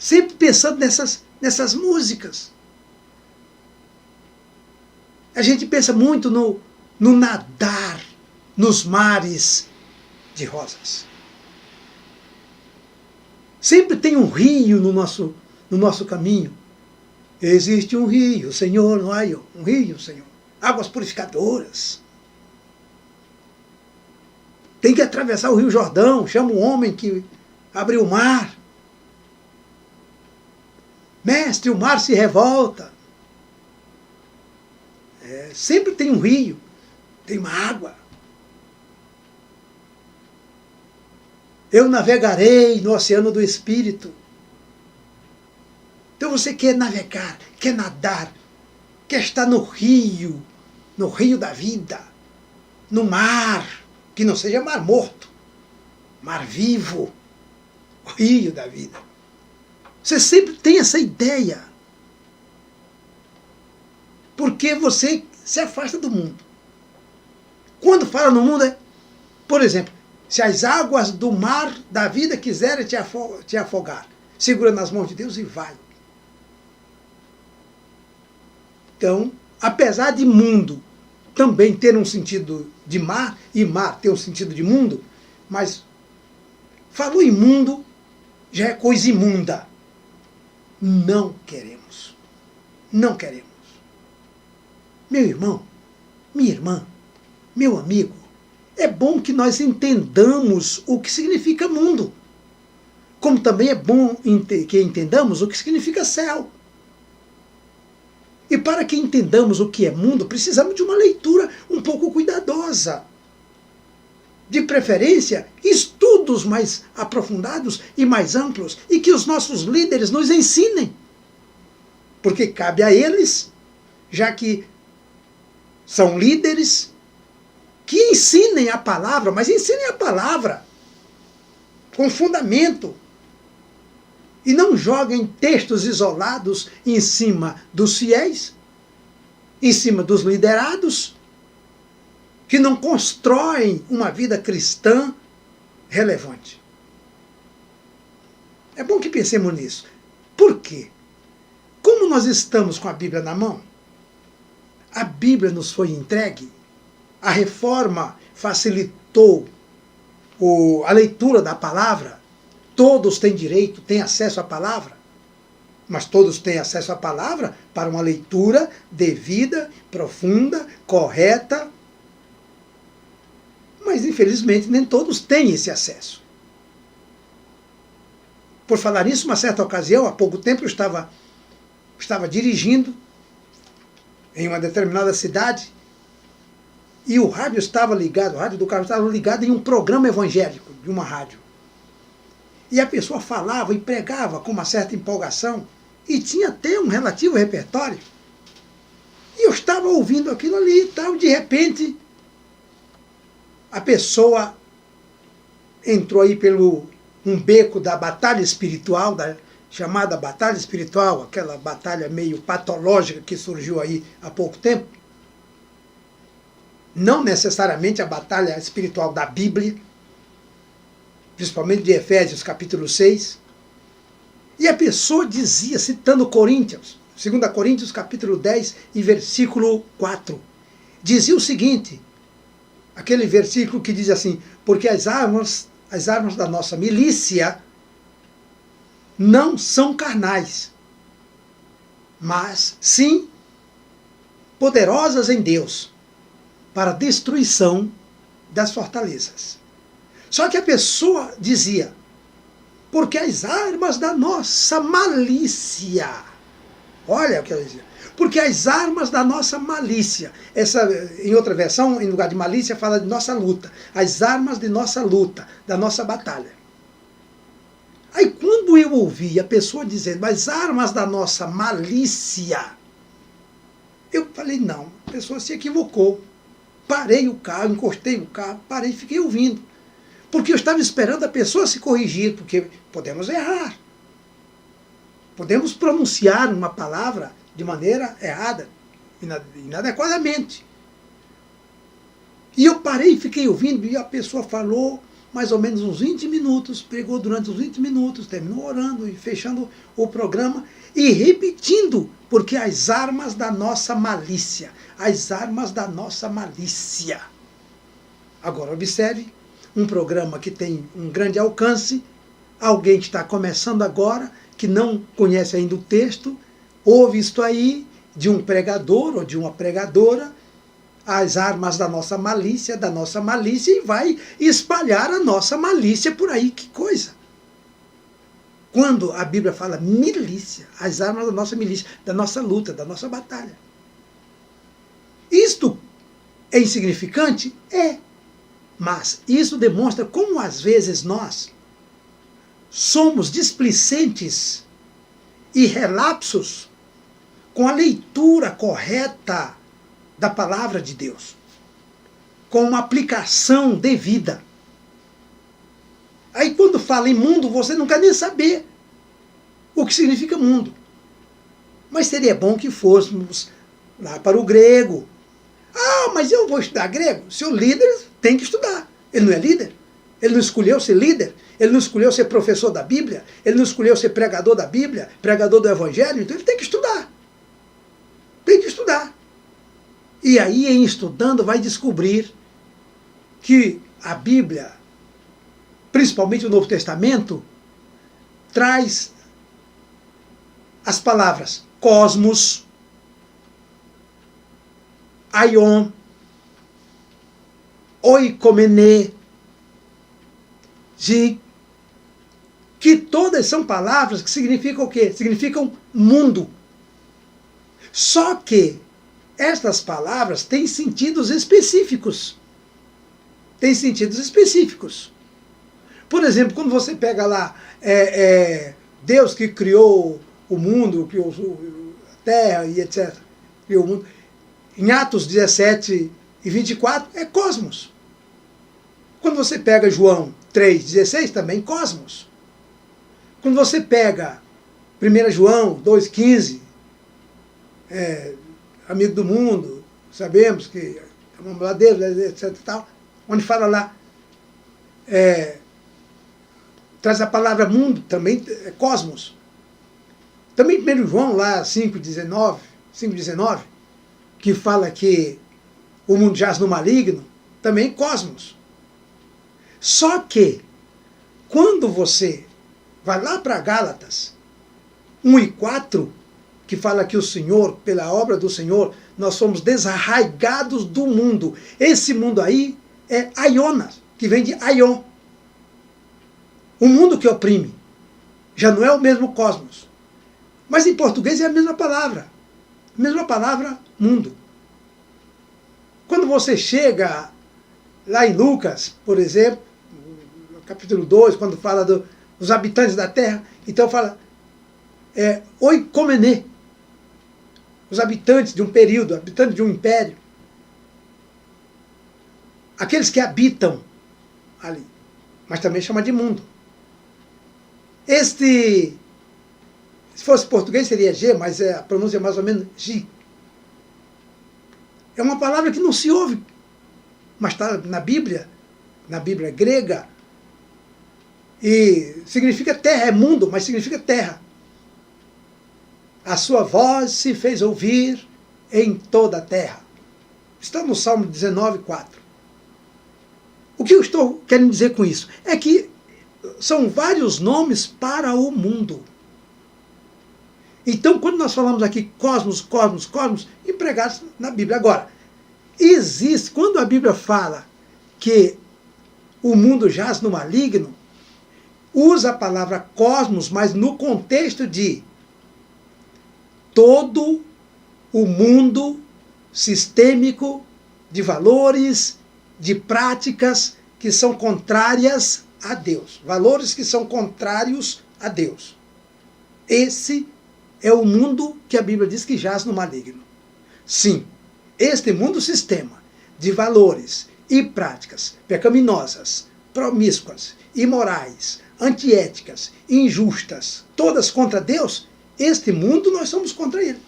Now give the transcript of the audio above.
Sempre pensando nessas músicas. A gente pensa muito no nadar nos mares de rosas. Sempre tem um rio no nosso caminho. Existe um rio, Senhor, não há um rio, Senhor. Águas purificadoras. Tem que atravessar o Rio Jordão, chama um homem que abriu o mar. Mestre, o mar se revolta. Sempre tem um rio, tem uma água. Eu navegarei no oceano do Espírito. Então você quer navegar, quer nadar, quer estar no rio da vida, no mar, que não seja mar morto, mar vivo, o rio da vida. Você sempre tem essa ideia. Porque você se afasta do mundo. Quando fala no mundo, por exemplo, se as águas do mar da vida quiserem te afogar, segura nas mãos de Deus e vai. Então, apesar de mundo também ter um sentido de mar, e mar ter um sentido de mundo, mas falou em mundo, já é coisa imunda. Não queremos. Não queremos. Meu irmão, minha irmã, meu amigo, é bom que nós entendamos o que significa mundo. Como também é bom que entendamos o que significa céu. E para que entendamos o que é mundo, precisamos de uma leitura um pouco cuidadosa. De preferência, estudos mais aprofundados e mais amplos, e que os nossos líderes nos ensinem. Porque cabe a eles, já que são líderes, que ensinem a palavra, mas ensinem a palavra com fundamento. E não joguem textos isolados em cima dos fiéis, em cima dos liderados, que não constroem uma vida cristã relevante. É bom que pensemos nisso. Por quê? Como nós estamos com a Bíblia na mão, a Bíblia nos foi entregue, a reforma facilitou a leitura da palavra, todos têm direito, têm acesso à palavra, mas todos têm acesso à palavra para uma leitura devida, profunda, correta, mas infelizmente nem todos têm esse acesso. Por falar nisso, uma certa ocasião, há pouco tempo, eu estava dirigindo em uma determinada cidade e o rádio estava ligado, o rádio do carro estava ligado em um programa evangélico de uma rádio. E a pessoa falava e pregava com uma certa empolgação e tinha até um relativo repertório. E eu estava ouvindo aquilo ali e tal, de repente a pessoa entrou aí pelo um beco da batalha espiritual, chamada batalha espiritual, aquela batalha meio patológica que surgiu aí há pouco tempo. Não necessariamente a batalha espiritual da Bíblia, principalmente de Efésios capítulo 6. E a pessoa dizia, citando Coríntios, 2 Coríntios capítulo 10 e versículo 4, dizia o seguinte, aquele versículo que diz assim, porque as armas da nossa milícia não são carnais, mas sim poderosas em Deus para a destruição das fortalezas. Só que a pessoa dizia, porque as armas da nossa malícia, olha o que ela dizia, porque as armas da nossa malícia, em outra versão, em lugar de malícia, fala de nossa luta, as armas de nossa luta, da nossa batalha. Aí quando eu ouvi a pessoa dizendo, as armas da nossa malícia, eu falei, não, a pessoa se equivocou. Parei o carro, encostei o carro, parei e fiquei ouvindo. Porque eu estava esperando a pessoa se corrigir, porque podemos errar. Podemos pronunciar uma palavra de maneira errada, inadequadamente. E eu parei e fiquei ouvindo, e a pessoa falou, mais ou menos uns 20 minutos, pregou durante uns 20 minutos, terminou orando e fechando o programa e repetindo, porque as armas da nossa malícia, as armas da nossa malícia. Agora observe, um programa que tem um grande alcance, alguém que está começando agora, que não conhece ainda o texto, ouve isto aí de um pregador ou de uma pregadora, as armas da nossa malícia, e vai espalhar a nossa malícia por aí. Que coisa! Quando a Bíblia fala milícia, as armas da nossa milícia, da nossa luta, da nossa batalha. Isto é insignificante? É. Mas isso demonstra como às vezes nós somos displicentes e relapsos com a leitura correta da palavra de Deus, com uma aplicação devida. Aí quando fala em mundo, você não quer nem saber o que significa mundo. Mas seria bom que fôssemos lá para o grego. Ah, mas eu vou estudar grego? Seu líder tem que estudar. Ele não é líder? Ele não escolheu ser líder? Ele não escolheu ser professor da Bíblia? Ele não escolheu ser pregador da Bíblia? Pregador do Evangelho? Então ele tem que estudar. Tem que estudar. E aí, em estudando, vai descobrir que a Bíblia, principalmente o Novo Testamento, traz as palavras cosmos, aion, oikomenê, que todas são palavras que significam o quê? Significam mundo. Só que estas palavras têm sentidos específicos. Têm sentidos específicos. Por exemplo, quando você pega lá Deus que criou o mundo, criou a terra e etc. Criou o mundo. Em Atos 17 e 24 é cosmos. Quando você pega João 3,16 também cosmos. Quando você pega 1 João 2,15, amigo do mundo, sabemos que é uma muladeira, etc. Tal, onde fala lá, traz a palavra mundo, também é cosmos. Também 1 João lá 5,19, que fala que o mundo jaz no maligno, também cosmos. Só que, quando você vai lá para Gálatas 1:4, que fala que o Senhor, pela obra do Senhor, nós somos desarraigados do mundo. Esse mundo aí é aiona, que vem de aion. O mundo que oprime. Já não é o mesmo cosmos. Mas em português é a mesma palavra. A mesma palavra, mundo. Quando você chega lá em Lucas, por exemplo, no capítulo 2, quando fala dos habitantes da terra, então fala oikomenê. Os habitantes de um período, habitantes de um império. Aqueles que habitam ali. Mas também chama de mundo. Se fosse português seria G, mas a pronúncia é mais ou menos G. É uma palavra que não se ouve, mas está na Bíblia grega, e significa terra, é mundo, mas significa terra. A sua voz se fez ouvir em toda a terra. Está no Salmo 19:4. O que eu estou querendo dizer com isso? É que são vários nomes para o mundo. Então, quando nós falamos aqui cosmos, cosmos, cosmos, empregados na Bíblia. Agora, quando a Bíblia fala que o mundo jaz no maligno, usa a palavra cosmos, mas no contexto de todo o mundo sistêmico de valores, de práticas que são contrárias a Deus. Valores que são contrários a Deus. Esse é o mundo que a Bíblia diz que jaz no maligno. Sim, este mundo sistema de valores e práticas pecaminosas, promíscuas, imorais, antiéticas, injustas, todas contra Deus, este mundo nós somos contra ele.